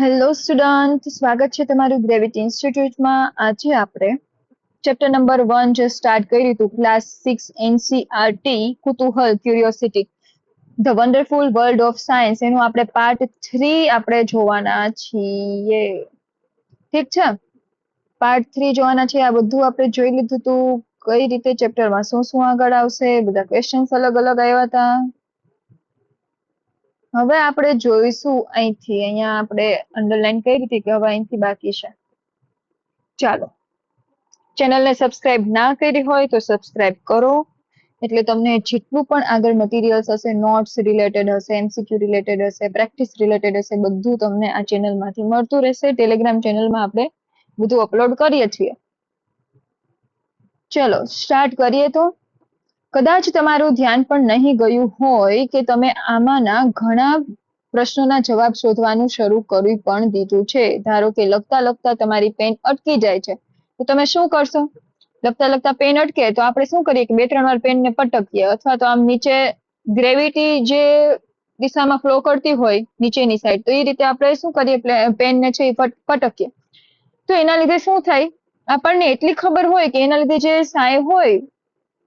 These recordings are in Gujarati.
હેલો સ્ટુડન્ટ, સ્વાગત છે તમારું ગ્રેવિટી ઇન્સ્ટિટ્યૂટમાં. આજે આપણે ચેપ્ટર નંબર 1 જે સ્ટાર્ટ કર્યું હતું, class 6 NCERT Kutuhal curiosity the wonderful world of science, એનું આપણે પાર્ટ 3 આપણે જોવાના છીએ. ઠીક છે, પાર્ટ 3 જોવાના છે. આ બધું આપણે જોઈ લીધું હતું, કઈ રીતે ચેપ્ટરમાં શું શું આગળ આવશે, બધા ક્વેશ્ચન્સ અલગ અલગ આવ્યા હતા. હવે આપણે જોઈશું અહીંથી, અહીંયા આપણે અંડરલાઈન કરી હતી કે હવે અહીંથી બાકી છે. ચાલો, ચેનલને સબસ્ક્રાઇબ ના કરી હોય તો સબસ્ક્રાઇબ કરો, એટલે તમને જેટલું પણ આગળ મટીરિયલ્સ હશે, નોટ્સ રિલેટેડ હશે, એમસીક્યુ રિલેટેડ હશે, પ્રેક્ટિસ રિલેટેડ હશે, બધું તમને આ ચેનલમાંથી મળતું રહેશે. ટેલિગ્રામ ચેનલમાં આપણે બધું અપલોડ કરીએ છીએ. ચલો સ્ટાર્ટ કરીએ. તો કદાચ તમારું ધ્યાન પણ નહીં ગયું હોય કે તમે આમાંના ઘણા પ્રશ્નોના જવાબ શોધવાનું શરૂ કરી પણ દીધું છે. ધારો કે લખતા લખતા તમારી પેન અટકી જાય છે, તો તમે શું કરશો? લખતા લખતા પેન અટકે તો આપણે શું કરીએ કે 2-3 વાર પેનને પટકીએ, અથવા તો આમ નીચે ગ્રેવિટી જે દિશામાં ફ્લો કરતી હોય નીચેની સાઈડ, તો એ રીતે આપણે શું કરીએ, પેનને છે એ પટકીએ. તો એના લીધે શું થાય, આપણને એટલી ખબર હોય કે એના લીધે જે સાય હોય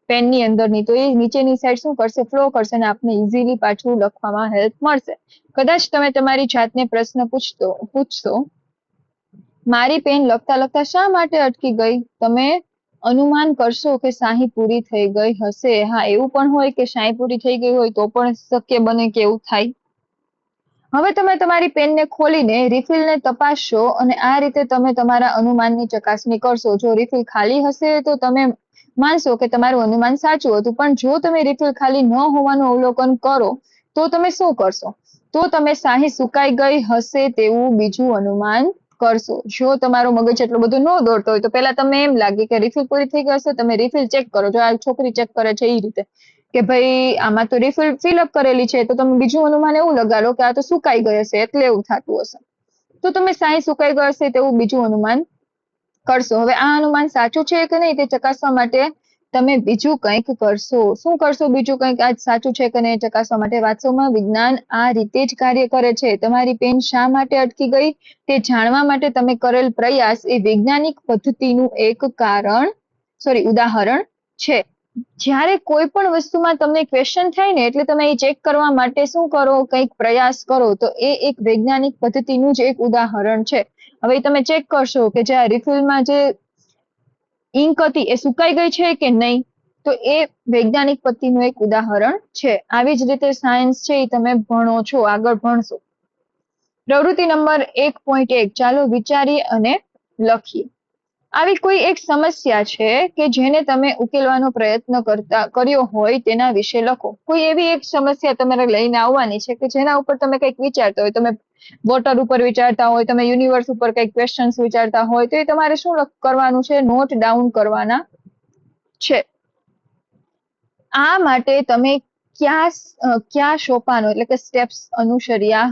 પેનની અંદરની, તો એ નીચેની સાઈડ શું કરશે, ફ્લો કરશે અને આપને ઇઝીલી પાછું લખવામાં હેલ્પ મળશે. કદાચ તમે તમારી જાતને પ્રશ્ન પૂછશો, મારી પેન લખતા લખતા શા માટે અટકી ગઈ? તમે અનુમાન કરશો કે શાહી પૂરી થઈ ગઈ હશે. હા, એવું પણ હોય કે શાહી પૂરી થઈ ગઈ હોય તો પણ શક્ય બને કે એવું થાય. હવે તમે તમારી પેનને ખોલીને રિફિલને તપાસશો અને આ રીતે તમે તમારા અનુમાનની ચકાસણી કરશો. જો રિફિલ ખાલી હશે તો તમે માનશો કે તમારું અનુમાન સાચું હતું, પણ જો તમે રિફિલ ખાલી ન હોવાનું અવલોકન કરો તો તમે શું કરશો? તો તમે શાહી સુકાઈ ગઈ હશે તેવું બીજું અનુમાન કરશો. જો તમારો મગજ એટલો બધો ન દોડતો હોય તો પહેલા તમે એમ લાગે કે રિફિલ પૂરી થઈ ગઈ હશે, તમે રિફિલ ચેક કરો. જો આ છોકરી ચેક કરે છે એ રીતે કે ભાઈ આમાં તો રિફિલ ફિલઅપ કરેલી છે, તો તમે બીજું અનુમાન એવું લગાડો કે આ તો સુકાઈ ગઈ હશે એટલે એવું થતું હશે. તો તમે શાહી સુકાઈ ગઈ હશે તેવું બીજું અનુમાન કરશો. હવે આ અનુમાન સાચું છે કે નહીં તે ચકાસવા માટે તમે બીજું કંઈક કરશો. શું કરશો બીજું કંઈક? આ સાચું છે કે નહીં ચકાસવા માટે વાસ્તવમાં વિજ્ઞાન આ રીતે જ કાર્ય કરે છે. તમારી પેન શા માટે અટકી ગઈ તે જાણવા માટે તમે કરેલ પ્રયાસ એ વૈજ્ઞાનિક પદ્ધતિનું એક ઉદાહરણ છે. જ્યારે કોઈ પણ વસ્તુમાં તમને ક્વેશ્ચન થાય ને, એટલે તમે એ ચેક કરવા માટે શું કરો, કંઈક પ્રયાસ કરો, તો એ એક વૈજ્ઞાનિક પદ્ધતિનું જ એક ઉદાહરણ છે. હવે તમે ચેક કરશો કે જે આ રિફિલમાં જે ઇંક હતી એ સુકાઈ ગઈ છે કે નહીં, તો એ વૈજ્ઞાનિક પદ્ધતિનું એક ઉદાહરણ છે. આવી જ રીતે સાયન્સ છે એ તમે ભણો છો, આગળ ભણશો. પ્રવૃત્તિ નંબર 1.1, ચાલો વિચારીએ અને લખીએ. આવી કોઈ એક સમસ્યા છે કે જેને તમે ઉકેલવાનો પ્રયત્ન કર્યો હોય તેના વિશે લખો. કોઈ એવી એક સમસ્યા તમારે લઈને આવવાની છે કે જેના ઉપર તમે કંઈક વિચારતા હોય. તમે વોટર ઉપર વિચારતા હોય, તમે યુનિવર્સ ઉપર કંઈક ક્વેશ્ચન્સ વિચારતા હોય, તો એ તમારે શું કરવાનું છે? નોટ ડાઉન કરવાના છે. આ માટે તમે કયા સોપાનો એટલે કે સ્ટેપ્સ અનુસર્યા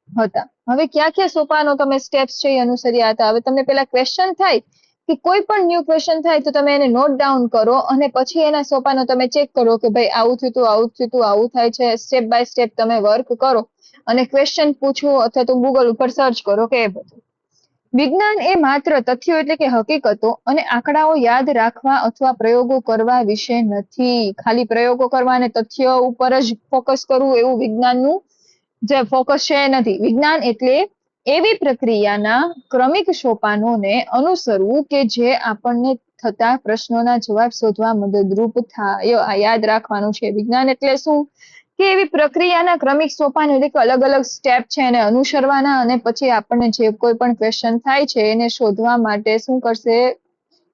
હતા? હવે કયા સોપાનો તમે સ્ટેપ્સ છે એ અનુસર્યા હતા? હવે તમને પેલા ક્વેશ્ચન થાય કે કોઈ પણ ન્યૂ ક્વેશ્ચન થાય તો તમે એને નોટ ડાઉન કરો અને પછી એના સોપાનો તમે ચેક કરો કે ભાઈ આવું થયું હતું, આવું થયું હતું, આવું થાય છે. સ્ટેપ બાય સ્ટેપ તમે વર્ક કરો અને ક્વેશ્ચન પૂછો અથવા તો ગૂગલ ઉપર સર્ચ કરો કે એ બધું. વિજ્ઞાન એ માત્ર તથ્યો એટલે કે હકીકતો અને આંકડાઓ યાદ રાખવા અથવા પ્રયોગો કરવા વિશે નથી. ખાલી પ્રયોગો કરવા અને તથ્યો ઉપર જ ફોકસ કરવું એવું વિજ્ઞાનનું જે ફોકસ છે એ નથી. વિજ્ઞાન એટલે એવી પ્રક્રિયાના ક્રમિક સોપાનોને અનુસરવું કે જે આપણને થતા પ્રશ્નોના જવાબ શોધવા મદદરૂપ થાય. યાદ રાખવાનું છે. વિજ્ઞાન એટલે શું કે એવી પ્રક્રિયાના ક્રમિક સોપાનો એટલે કે અલગ અલગ સ્ટેપ છે એને અનુસરવાના, અને પછી આપણને જે કોઈ પણ ક્વેશ્ચન થાય છે એને શોધવા માટે શું કરશે?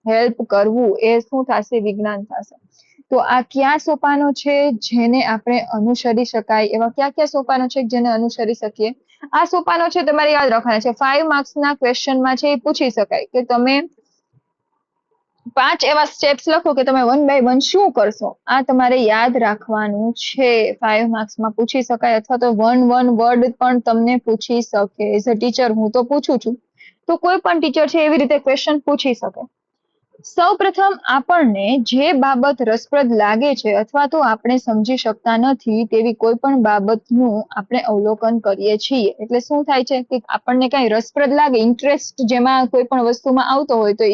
હેલ્પ કરવું. એ શું થશે? વિજ્ઞાન થશે. તો આ કયા સોપાનો છે જેને આપણે અનુસરી શકાય? એવા કયા સોપાનો છે જેને અનુસરી શકીએ? આ સોપાનો છે તમારે યાદ રાખવાના છે. 5 માર્ક્સના ક્વેશ્ચનમાં છે એ પૂછી શકાય કે તમે 5 એવા સ્ટેપ્સ લખો કે તમે 1 બાય 1 શું કરશો. આ તમારે યાદ રાખવાનું છે. 5 માર્ક્સમાં પૂછી શકાય, અથવા તો 1 વર્ડ પણ તમને પૂછી શકે. એઝ અ ટીચર હું તો પૂછું છું, તો કોઈ પણ ટીચર છે એવી રીતે ક્વેશ્ચન પૂછી શકે. સૌપ્રથમ આપણને જે બાબત રસપ્રદ લાગે છે અથવા તો આપણે સમજી શકતા નથી તેવી કોઈ પણ બાબતનું આપણે અવલોકન કરીએ છીએ. એટલે શું થાય છે કે આપણને કઈ રસપ્રદ લાગે, ઇન્ટરેસ્ટ જેમાં કોઈ પણ વસ્તુમાં આવતો હોય તો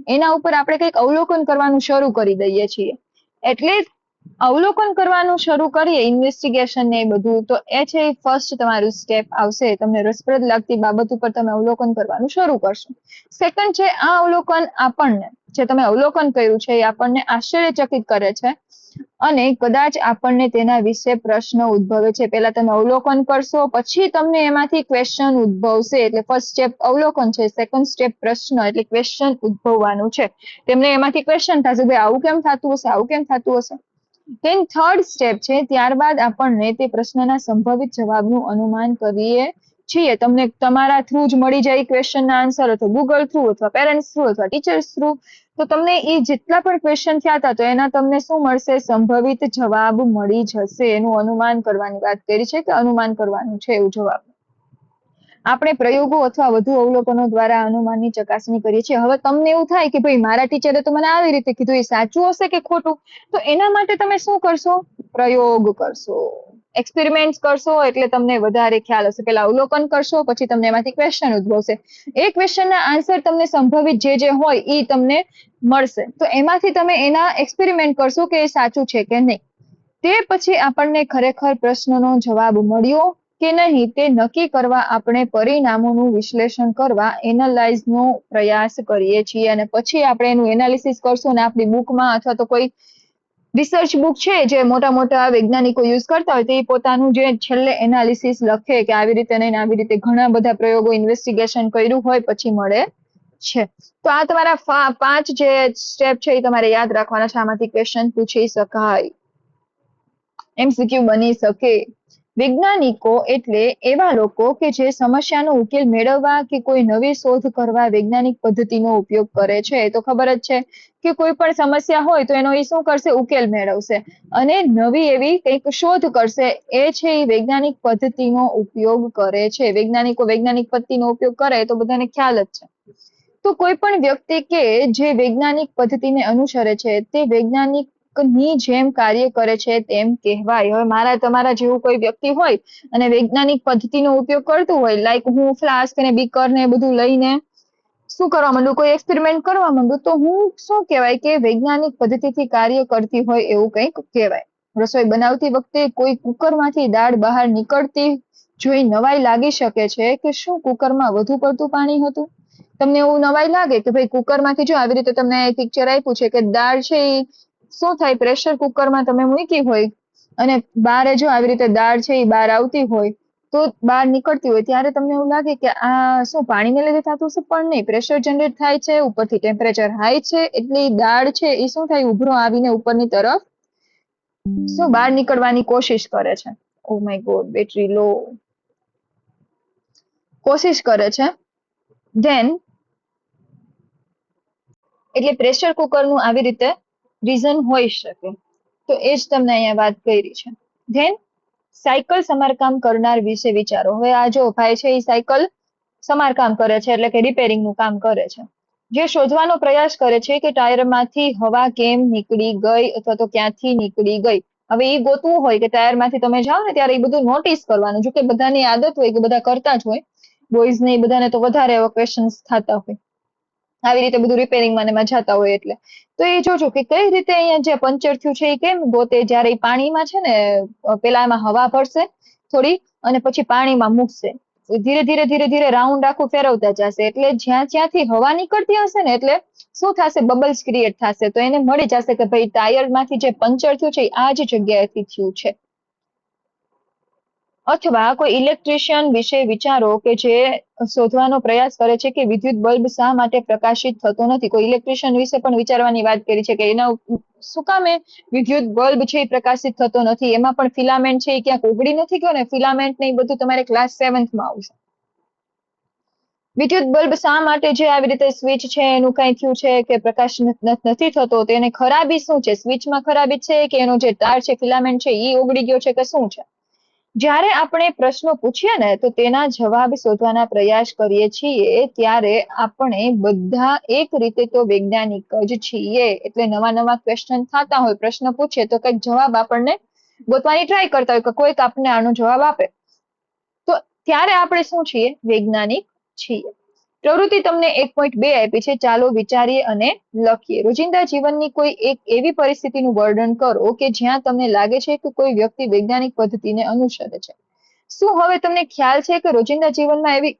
એના ઉપર આપણે કંઈક અવલોકન કરવાનું શરૂ કરી દઈએ છીએ. એટલે અવલોકન કરવાનું શરૂ કરીએ, ઇન્વેસ્ટિગેશન ને બધું, તો એ છે ફર્સ્ટ તમારું સ્ટેપ આવશે. તમને રસપ્રદ લાગતી બાબત ઉપર તમે અવલોકન કરવાનું શરૂ કરશો. સેકન્ડ છે, આ અવલોકન આપણને, જે તમે અવલોકન કર્યું છે એ આપણને આશ્ચર્યચકિત કરે છે અને કદાચ આપણને તેના વિશે પ્રશ્ન ઉદ્ભવે છે. પહેલા તમે અવલોકન કરશો, પછી તમને એમાંથી ક્વેશ્ચન ઉદ્ભવશે. એટલે ફર્સ્ટ સ્ટેપ અવલોકન છે, સેકન્ડ સ્ટેપ પ્રશ્ન એટલે ક્વેશ્ચન ઉદ્ભવવાનું છે. તેમને એમાંથી ક્વેશ્ચન થશે, ભાઈ આવું કેમ થતું હશે, આવું કેમ થતું હશે. દેન થર્ડ સ્ટેપ છે, ત્યારબાદ આપણને તે પ્રશ્નના સંભવિત જવાબનું અનુમાન કરીએ છીએ. તમને તમારા થ્રુ જ મળી જાય ક્વેશ્ચનના આન્સર, અથવા ગૂગલ થ્રુ, અથવા પેરેન્ટ્સ થ્રુ, અથવા ટીચર્સ થ્રુ. તો તમને એ જેટલા પણ ક્વેશ્ચન થયા હતા તો એના તમને શું મળશે? સંભવિત જવાબ મળી જશે. એનું અનુમાન કરવાની વાત કરી છે કે અનુમાન કરવાનું છે એવું જવાબ. આપણે પ્રયોગો અથવા વધુ અવલોકનો દ્વારા અનુમાનની ચકાસણી કરીએ છીએ. હવે તમને એવું થાય કે ભાઈ મારા ટીચરે તો મને આવી રીતે કીધું, એ સાચું હશે કે ખોટું? તો એના માટે તમે શું કરશો? પ્રયોગ કરશો, એક્સપેરિમેન્ટ કરશો. એટલે તમને વધારે ખ્યાલ હશે. પેલા અવલોકન કરશો, પછી તમને એમાંથી ક્વેશ્ચન ઉદ્ભવશે. એ ક્વેશ્ચનના આન્સર તમને સંભવિત જે હોય એ તમને મળશે. તો એમાંથી તમે એના એક્સપેરિમેન્ટ કરશો કે એ સાચું છે કે નહીં. તે પછી આપણને ખરેખર પ્રશ્નનો જવાબ મળ્યો કે નહીં તે નક્કી કરવા આપણે પરિણામોનું વિશ્લેષણ કરવા એનાલાઇઝનો પ્રયાસ કરીએ છીએ. અને પછી આપણે એનું એનાલિસિસ કરશું અને આપણી બુકમાં અથવા તો કોઈ રિસર્ચ બુક છે જે મોટા મોટા વૈજ્ઞાનિકો યુઝ કરતા હોય, તે પોતાનું જે છેલ્લે એનાલિસિસ લખે કે આવી રીતે નહીં, આવી રીતે ઘણા બધા પ્રયોગો ઇન્વેસ્ટિગેશન કર્યું હોય પછી મળે છે. તો આ તમારા 5 જે સ્ટેપ છે એ તમારે યાદ રાખવાના છે. આમાંથી ક્વેશ્ચન પૂછી શકાય, એમસીક્યુ બની શકે. વૈજ્ઞાનિકો એટલે એવા લોકો કે જે સમસ્યાનો ઉકેલ મેળવવા કે કોઈ નવી શોધ કરવા વૈજ્ઞાનિક પદ્ધતિનો ઉપયોગ કરે છે. તો ખબર જ છે કે કોઈ પણ સમસ્યા હોય તો એનો એ શું કરશે? ઉકેલ મેળવશે અને નવી એવી કંઈક શોધ કરશે. એ છે એ વૈજ્ઞાનિક પદ્ધતિનો ઉપયોગ કરે છે. વૈજ્ઞાનિકો વૈજ્ઞાનિક પદ્ધતિનો ઉપયોગ કરે તો બધાને ખ્યાલ જ છે. તો કોઈ પણ વ્યક્તિ કે જે વૈજ્ઞાનિક પદ્ધતિને અનુસરે છે તે વૈજ્ઞાનિક ની જેમ કાર્ય કરે છે તેમ કહેવાય. હવે મારા તમારા જેવું કોઈ વ્યક્તિ હોય અને વૈજ્ઞાનિક પદ્ધતિનો ઉપયોગ કરતું હોય, લાઈક હું ફ્લાસ્ક ને બીકર ને બધું લઈને શું કરવા માંડું, કોઈ એક્સપેરિમેન્ટ કરવા માંડું, તો હું શું કહેવાય કે વૈજ્ઞાનિક પદ્ધતિથી કાર્ય કરતી હોય એવું કંઈક કહેવાય. રસોઈ બનાવતી વખતે કોઈ કુકરમાંથી દાળ બહાર નીકળતી જોઈ નવાઈ લાગી શકે છે કે શું કુકરમાં વધુ પડતું પાણી હતું? તમને એવું નવાઈ લાગે કે ભાઈ કુકરમાંથી, જો આવી રીતે તમને પિક્ચર આપ્યું છે કે દાળ છે એ શું થાય, પ્રેશર કુકરમાં તમે મૂકી હોય અને બહાર જો આવી રીતે દાળ છે એ બહાર આવતી હોય તો બહાર નીકળતી હોય ત્યારે તમને એવું લાગે કે આ શું પાણીને લીધે થતું હશે? પણ નહીં, પ્રેશર જનરેટ થાય છે, ઉપરથી ટેમ્પરેચર હાઈ છે એટલે દાળ છે એ શું થાય, ઉભરો આવીને ઉપરની તરફ શું બહાર નીકળવાની કોશિશ કરે છે. ઓ માય ગોડ, બેટરી લો, કોશિશ કરે છે. ધેન એટલે પ્રેશર કુકરનું આવી રીતે રીઝન હોઈ શકે. તો એ જ તમને અહીંયા વાત કરી છે. ધેન સાયકલ સમારકામ કરનાર વિશે વિચારો. હવે આ જો ભાઈ છે એ સાયકલ સમારકામ કરે છે એટલે કે રિપેરિંગનું કામ કરે છે. જે શોધવાનો પ્રયાસ કરે છે કે ટાયરમાંથી હવા કેમ નીકળી ગઈ અથવા તો ક્યાંથી નીકળી ગઈ. હવે એ ગોતવું હોય કે ટાયરમાંથી તમે જાઓ ને ત્યારે એ બધું નોટિસ કરવાનું. જો કે બધાની આદત હોય કે બધા કરતા જ હોય, બોયઝ ને બધાને તો વધારે એવા ક્વેશ્ચન્સ થતા હોય આવી રીતે બધું રિપેરિંગમાં એમાં જતા હોય. એટલે તો એ જોજો કે કઈ રીતે અહીંયા જે પંચર થયું છે એ કેમ ગોતે. જયારે એ પાણીમાં છે ને પેલા એમાં હવા ભરશે થોડી અને પછી પાણીમાં મૂકશે, ધીરે ધીરે ધીરે ધીરે રાઉન્ડ આખું ફેરવતા જશે. એટલે જ્યાંથી હવા નીકળતી હશે ને એટલે શું થશે, બબલ્સ ક્રિએટ થશે. તો એને મળી જશે કે ભાઈ ટાયરમાંથી જે પંચર થયું છે આ જ જગ્યાએથી થયું છે. અથવા કોઈ ઇલેક્ટ્રિશિયન વિશે વિચારો કે જે શોધવાનો પ્રયાસ કરે છે કે વિદ્યુત બલ્બ શા માટે પ્રકાશિત થતો નથી. કોઈ ઇલેક્ટ્રિશિયન વિશે પણ વિચારવાની વાત કરી છે કે એના શું કામે વિદ્યુત બલ્બ છે એ પ્રકાશિત થતો નથી. એમાં પણ ફિલામેન્ટ છે એ ક્યાંક ઓગળી નથી ગયો ને, ફિલામેન્ટ ને એ બધું તમારે ક્લાસ 7માં આવશે. વિદ્યુત બલ્બ શા માટે જે આવી રીતે સ્વિચ છે એનું કઈ થયું છે કે પ્રકાશ નથી થતો, તો એને ખરાબી શું છે? સ્વિચમાં ખરાબી છે કે એનો જે તાર છે ફિલામેન્ટ છે એ ઓગળી ગયો છે કે શું છે? જ્યારે આપણે પ્રશ્નો પૂછીએ ને તો તેના જવાબ શોધવાના પ્રયાસ કરીએ છીએ ત્યારે આપણે બધા એક રીતે તો વૈજ્ઞાનિક જ છીએ. એટલે નવા નવા ક્વેશ્ચન થતા હોય, પ્રશ્ન પૂછીએ તો કંઈક જવાબ આપણને ગોતવાની ટ્રાય કરતા હોય કે કોઈક આપણને આનો જવાબ આપે, તો ત્યારે આપણે શું છીએ? વૈજ્ઞાનિક છીએ. પ્રવૃત્તિ તમને 1.2 આપી છે, ચાલો વિચારીએ અને લખીએ. રોજિંદા જીવનની કોઈ એક એવી પરિસ્થિતિનું વર્ણન કરો કે જ્યાં તમને લાગે છે કે કોઈ વ્યક્તિ વૈજ્ઞાનિક પદ્ધતિને અનુસરે છે. શું હવે તમને ખ્યાલ છે કે રોજિંદા જીવનમાં એવી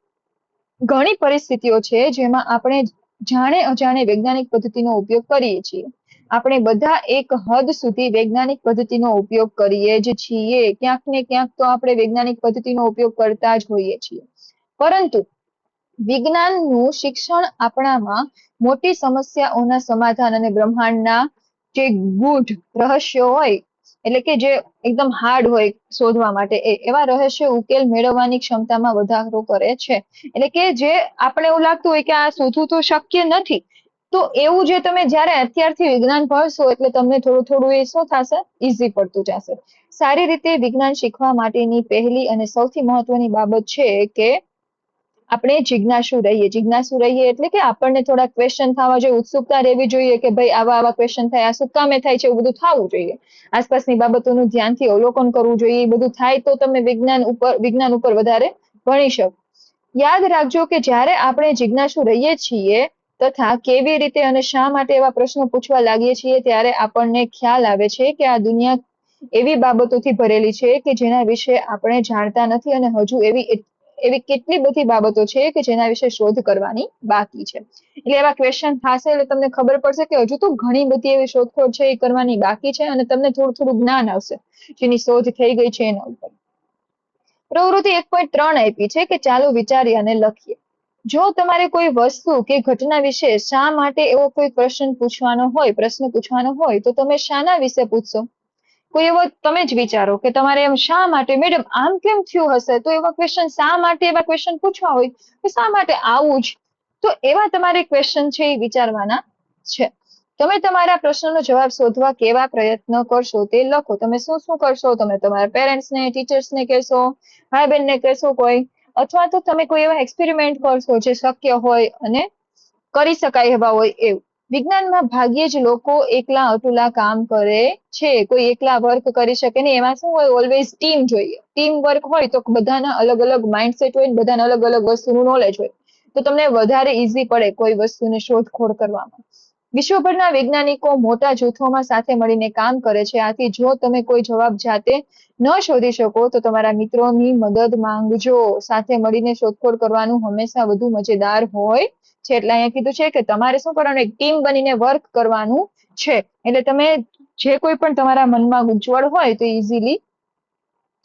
ઘણી પરિસ્થિતિઓ છે જેમાં આપણે જાણે અજાણે વૈજ્ઞાનિક પદ્ધતિનો ઉપયોગ કરીએ છીએ. આપણે બધા એક હદ સુધી વૈજ્ઞાનિક પદ્ધતિનો ઉપયોગ કરીએ જ છીએ. ક્યાંક ને ક્યાંક તો આપણે વૈજ્ઞાનિક પદ્ધતિનો ઉપયોગ કરતા જ હોઈએ છીએ. પરંતુ વિજ્ઞાનનું શિક્ષણ આપણામાં મોટી સમસ્યાઓના સમાધાન અને બ્રહ્માંડના જે ગૂઢ રહસ્યો હોય, એટલે કે જે એકદમ હાર્ડ હોય શોધવા માટે, એવા રહસ્ય ઉકેલ મેળવવાની ક્ષમતામાં વધારો કરે છે. એટલે કે જે આપણે એવું લાગતું હોય કે આ શોધવું તો શક્ય નથી, તો એવું જે તમે જ્યારે અત્યારથી વિજ્ઞાન ભણશો એટલે તમને થોડું થોડું એ શું થશે? ઈઝી પડતું જશે. સારી રીતે વિજ્ઞાન શીખવા માટેની પહેલી અને સૌથી મહત્વની બાબત છે કે આપણે જિજ્ઞાસુ રહીએ. જિજ્ઞાસુ રહીએ એટલે કે આપણને થોડા ક્વેશ્ચન થવા જોઈએ, ઉત્સુકતા રહેવી જોઈએ કે ભાઈ આવા આવા ક્વેશ્ચન થાય, આ શું કામે થાય છે, એવું બધું થવું જોઈએ. આસપાસની બાબતોનું ધ્યાનથી અવલોકન કરવું જોઈએ. એ બધું થાય તો તમે વિજ્ઞાન ઉપર વધારે ભણી શકો. યાદ રાખજો કે જ્યારે આપણે જિજ્ઞાસુ રહીએ છીએ તથા કેવી રીતે અને શા માટે એવા પ્રશ્નો પૂછવા લાગીએ છીએ, ત્યારે આપણને ખ્યાલ આવે છે કે આ દુનિયા એવી બાબતોથી ભરેલી છે કે જેના વિશે આપણે જાણતા નથી અને હજુ એવી કેટલી બધી બાબતો છે કે જેના વિશે શોધ કરવાની બાકી છે. એટલે એવા ક્વેશ્ચન થશે એટલે તમને ખબર પડશે કે હજુ તો ઘણી બધી એવી શોધખોળ છે એ કરવાની બાકી છે અને તમને થોડું થોડું જ્ઞાન આવશે જેની શોધ થઈ ગઈ છે એના ઉપર. પ્રવૃત્તિ 1.3 આપી છે કે ચાલો વિચારીએ અને લખીએ. જો તમારે કોઈ વસ્તુ કે ઘટના વિશે શા માટે એવો કોઈ પ્રશ્ન પૂછવાનો હોય તો તમે શાના વિશે પૂછશો? કોઈ એવો તમે જ વિચારો કે તમારે એમ શા માટે મેડમ આમ કેમ થયું હશે, તો એવા ક્વેશ્ચન શા માટે એવા ક્વેશ્ચન પૂછવા હોય કે શા માટે આવું જ, તો એવા તમારે ક્વેશ્ચન છે એ વિચારવાના છે. તમે તમારા પ્રશ્નનો જવાબ શોધવા કેવા પ્રયત્ન કરશો તે લખો. તમે શું શું કરશો? તમે તમારા પેરેન્ટ્સને, ટીચર્સને કહેશો, ભાઈ બહેનને કહેશો કોઈ, અથવા તો તમે કોઈ એવા એક્સપેરિમેન્ટ કરશો જે શક્ય હોય અને કરી શકાય એવા હોય એવું. વિજ્ઞાનમાં ભાગ્યે જ લોકો એકલા અતુલા કામ કરે છે. કોઈ એકલા વર્ક કરી શકે નહીં. એમાં શું હોય? ઓલવેઝ ટીમ જોઈએ. ટીમ વર્ક હોય તો બધાના અલગ અલગ માઇન્ડસેટ હોય, બધાને અલગ અલગ વસ્તુનું નોલેજ હોય, તો તમને વધારે ઈઝી પડે કોઈ વસ્તુને શોધખોળ કરવામાં. વિશ્વભરના વૈજ્ઞાનિકો મોટા જૂથોમાં સાથે મળીને કામ કરે છે. આથી જો તમે કોઈ જવાબ જાતે ન શોધી શકો તો તમારા મિત્રોની મદદ માંગજો. સાથે મળીને શોધખોળ કરવાનું હંમેશા વધુ મજેદાર હોય છે. એટલે અહીંયા કીધું છે કે તમારે શું કરવાનું? એક ટીમ બનીને વર્ક કરવાનું છે. એટલે તમે જે કોઈ પણ તમારા મનમાં ગૂંચવણ હોય તો ઇઝીલી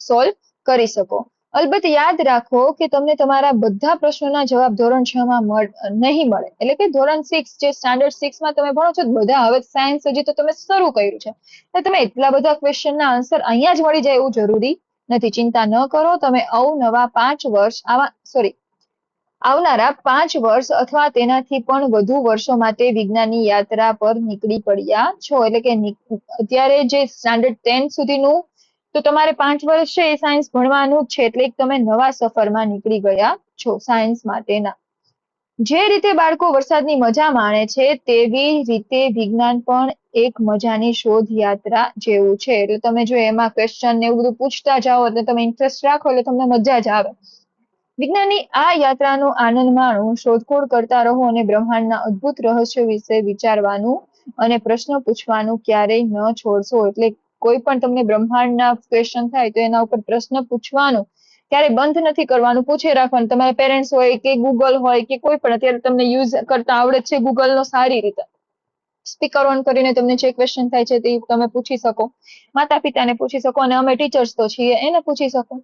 સોલ્વ કરી શકો. અલબત્ત યાદ રાખો કે તમને તમારા બધા પ્રશ્નોના જવાબ ધોરણ 6 માં નહીં મળે. એટલે કે ધોરણ 6 જે સ્ટાન્ડર્ડ 6 માં તમે ભણો છો બધા, હવે સાયન્સ હજી તો તમે શરૂ કર્યું છે એટલે તમે એટલા બધા ક્વેશ્ચનના આન્સર અહીંયા જ મળી જાય એવું જરૂરી નથી. ચિંતા ન કરો. તમે આવનારા 5 વર્ષ અથવા તેનાથી પણ વધુ વર્ષો માટે વિજ્ઞાનની યાત્રા પર નીકળી પડ્યા છો. એટલે કે અત્યારે જે સ્ટાન્ડર્ડ 10 સુધીનું તો તમારે 5 વર્ષ છે એ સાયન્સ ભણવાનું જ છે. એટલે તમે નવા સફરમાં નીકળી ગયા છો સાયન્સ માટેના. જે રીતે બાળકો વરસાદની મજા માણે છે તેવી રીતે વિજ્ઞાન પણ એક મજાની શોધ યાત્રા જેવું છે. એટલે તમે જો એમાં ક્વેશ્ચન ને એવું બધું પૂછતા જાઓ એટલે તમે ઇન્ટરેસ્ટ રાખો એટલે તમને મજા જ આવે. વિજ્ઞાનની આ યાત્રાનો આનંદ માણો, શોધખોળ કરતા રહો અને બ્રહ્માંડના અદ્ભુત રહસ્યો વિશે વિચારવાનું અને પ્રશ્નો પૂછવાનું ક્યારેય ન છોડશો. એટલે કોઈ પણ તમને બ્રહ્માંડના ક્વેશ્ચન થાય તો એના ઉપર પ્રશ્ન પૂછવાનું ક્યારેય બંધ નથી કરવાનું, પૂછી રાખવાનું. તમારા પેરેન્ટ્સ હોય કે ગૂગલ હોય કે કોઈ પણ, અત્યારે તમને યુઝ કરતા આવડે છે ગૂગલનો સારી રીતે, સ્પીકર ઓન કરીને તમને જે ક્વેશ્ચન થાય છે તે તમે પૂછી શકો, માતા પિતાને પૂછી શકો અને અમે ટીચર્સ તો છીએ એને પૂછી શકો.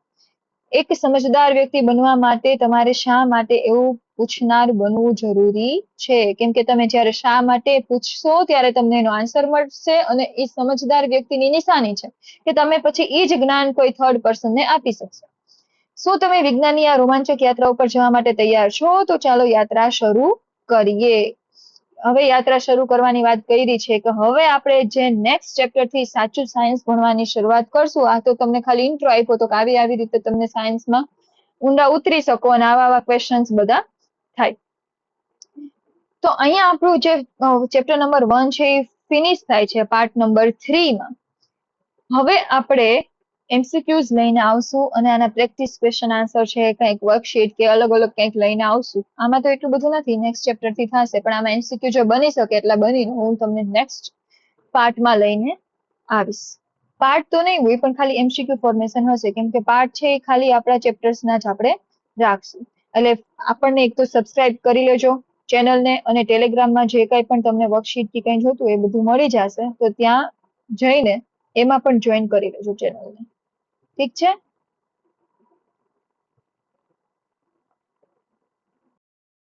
એક સમજદાર વ્યક્તિ બનવા માટે તમારે શા માટે એવું પૂછનાર બનવું જરૂરી છે. કેમ કે તમે જ્યારે શા માટે પૂછશો ત્યારે તમને એનો આન્સર મળશે અને એ સમજદાર વ્યક્તિની નિશાની છે કે તમે પછી એ જ જ્ઞાન કોઈ થર્ડ પર્સનને આપી શકશો. શું તમે વિજ્ઞાનની આ રોમાંચક યાત્રા ઉપર જવા માટે તૈયાર છો? તો ચાલો યાત્રા શરૂ કરીએ. હવે યાત્રા શરૂ કરવાની વાત કરી છે કે હવે આપણે જે નેક્સ્ટ ચેપ્ટર થી સાચું સાયન્સ ભણવાની શરૂઆત કરશું. આ તો તમને ખાલી ઇન્ટ્રો આપ્યો તો કે આવી રીતે તમને સાયન્સમાં ઊંડા ઉતરી શકો અને આવા ક્વેશ્ચન્સ બધા થાય. તો અહીંયા આપણું જે ચેપ્ટર નંબર 1 છે એ ફિનિશ થાય છે પાર્ટ નંબર 3 માં. હવે આપણે એમસીક્યુઝ લઈને આવશું અને આના પ્રેક્ટિસ ક્વેશ્ચન આન્સર છે, કંઈક વર્કશીટ કે અલગ કંઈક લઈને આવશું. આમાં તો એટલું બધું નથી, નેક્સ્ટ ચેપ્ટર થી થશે, પણ આમાં એમસીક્યુ જો બની શકે એટલા બનીને હું તમને નેક્સ્ટ પાર્ટમાં લઈને આવીશ. પાર્ટ તો નહીં હોય પણ ખાલી એમસીક્યુ ફોર્મેશન હશે, કેમ કે પાર્ટ છે એ ખાલી આપણા ચેપ્ટર્સના જ આપણે રાખશું. એટલે આપણને એક તો સબસ્ક્રાઇબ કરી લેજો ચેનલને, અને ટેલિગ્રામમાં જે કંઈ પણ તમને વર્કશીટ કે કંઈ જોતું એ બધું મળી જશે, તો ત્યાં જઈને એમાં પણ જોઈન કરી લેજો ચેનલને. ઠીક છે.